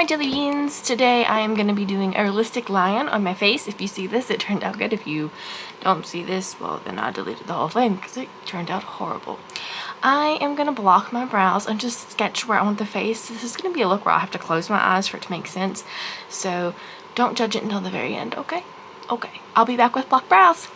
Hi Jelly Beans! Today I am going to be doing a realistic lion on my face. If you see this, it turned out good. If you don't see this, well then I deleted the whole thing because it turned out horrible. I am going to block my brows and just sketch where I want the face. This is going to be a look where I have to close my eyes for it to make sense. So don't judge it until the very end, okay? Okay, I'll be back with blocked brows.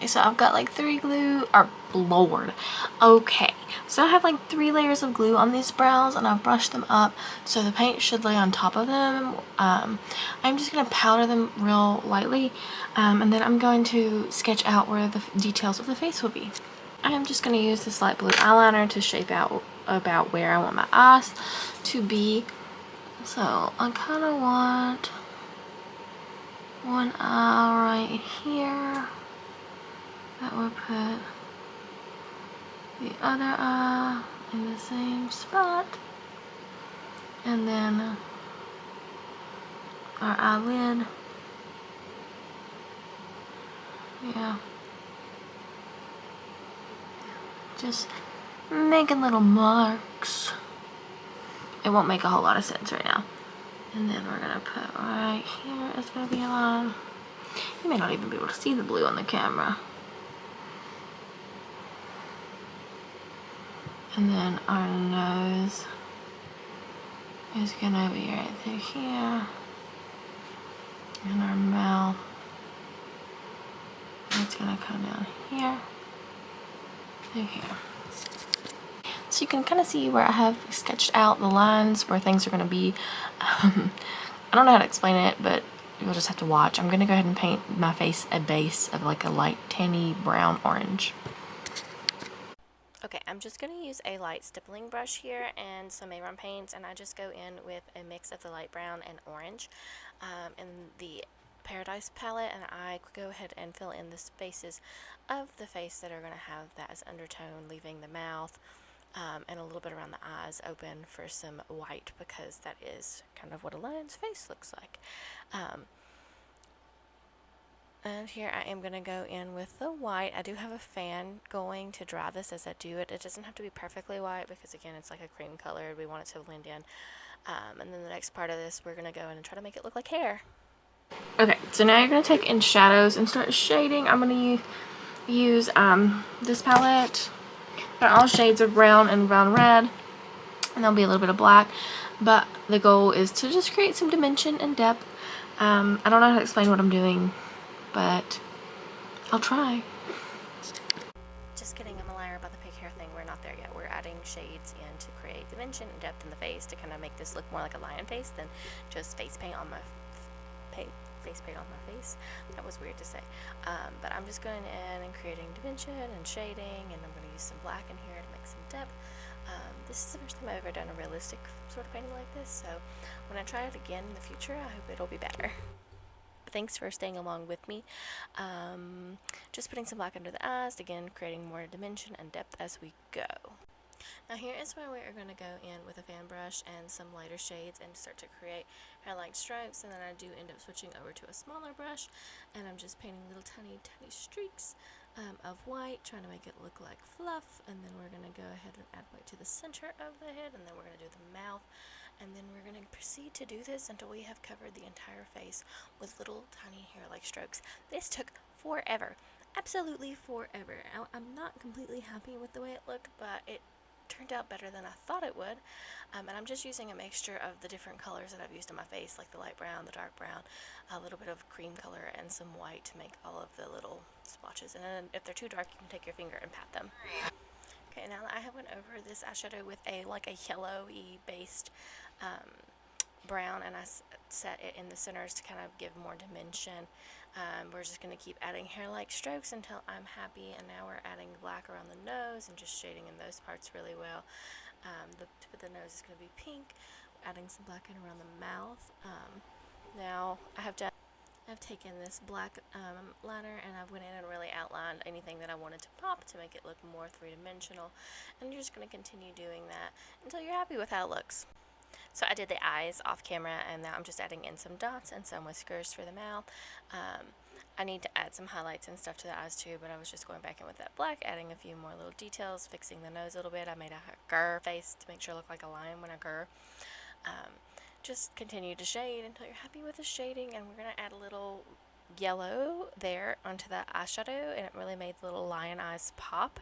So I've got like 3 glue, or Lord. Okay, so I have like 3 layers of glue on these brows and I've brushed them up so the paint should lay on top of them. I'm just going to powder them real lightly and then I'm going to sketch out where the details of the face will be. I am just going to use this light blue eyeliner to shape out about where I want my eyes to be. So I kind of want one eye right here. That would put the other eye in the same spot. And then our eyelid. Yeah. Just making little marks. It won't make a whole lot of sense right now. And then we're going to put right here, it's going to be a line. You may not even be able to see the blue on the camera. And then our nose is going to be right through here. And our mouth, it's going to come down here, through here. So you can kind of see where I have sketched out the lines where things are going to be. I don't know how to explain it, but you'll just have to watch. I'm going to go ahead and paint my face a base of like a light tanny brown orange. Okay, I'm just going to use a light stippling brush here and some Mehron paints, and I just go in with a mix of the light brown and orange in the Paradise palette, and I go ahead and fill in the spaces of the face that are going to have that as undertone, leaving the mouth and a little bit around the eyes open for some white, because that is kind of what a lion's face looks like. And here I am going to go in with the white. I do have a fan going to dry this as I do it. It doesn't have to be perfectly white because, again, it's like a cream color. We want it to blend in. And then the next part of this, we're going to go in and try to make it look like hair. Okay, so now you're going to take in shadows and start shading. I'm going to use this palette. They're all shades of brown and brown red. And there'll be a little bit of black. But the goal is to just create some dimension and depth. I don't know how to explain what I'm doing, but I'll try. Just kidding, I'm a liar about the pig hair thing. We're not there yet. We're adding shades in to create dimension and depth in the face to kind of make this look more like a lion face than just face paint on my face. That was weird to say. But I'm just going in and creating dimension and shading, and I'm going to use some black in here to make some depth. This is the first time I've ever done a realistic sort of painting like this, so when I try it again in the future, I hope it'll be better. Thanks for staying along with me. Just putting some black under the eyes, again creating more dimension and depth as we go. Now here is where we are going to go in with a fan brush and some lighter shades and start to create hair-like stripes, and then I do end up switching over to a smaller brush, and I'm just painting little tiny streaks of white, trying to make it look like fluff, and then we're going to go ahead and add white to the center of the head, and then we're going to do the mouth. And then we're going to proceed to do this until we have covered the entire face with little tiny hair-like strokes. This took forever. Absolutely forever. I'm not completely happy with the way it looked, but it turned out better than I thought it would. And I'm just using a mixture of the different colors that I've used on my face, like the light brown, the dark brown, a little bit of cream color, and some white to make all of the little splotches. And then if they're too dark, you can take your finger and pat them. Okay, now I have went over this eyeshadow with a yellowy based brown, and I set it in the centers to kind of give more dimension. We're just going to keep adding hair-like strokes until I'm happy, and now we're adding black around the nose and just shading in those parts really well. The tip of the nose is going to be pink, adding some black in around the mouth. Now I've taken this black liner and I went in and really outlined anything that I wanted to pop to make it look more three-dimensional, and you're just going to continue doing that until you're happy with how it looks. So I did the eyes off camera, and now I'm just adding in some dots and some whiskers for the mouth. I need to add some highlights and stuff to the eyes too, but I was just going back in with that black, adding a few more little details, fixing the nose a little bit. I made a grr face to make sure it looked like a lion when I grr. just continue to shade until you're happy with the shading, and we're going to add a little yellow there onto that eyeshadow, and it really made the little lion eyes pop.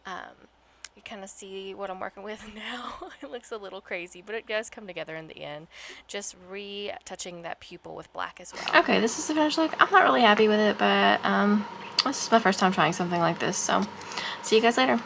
You kind of see what I'm working with now. It looks a little crazy, but it does come together in the end. Just retouching that pupil with black as well. Okay, this is the finished look. I'm not really happy with it, but this is my first time trying something like this, so see you guys later.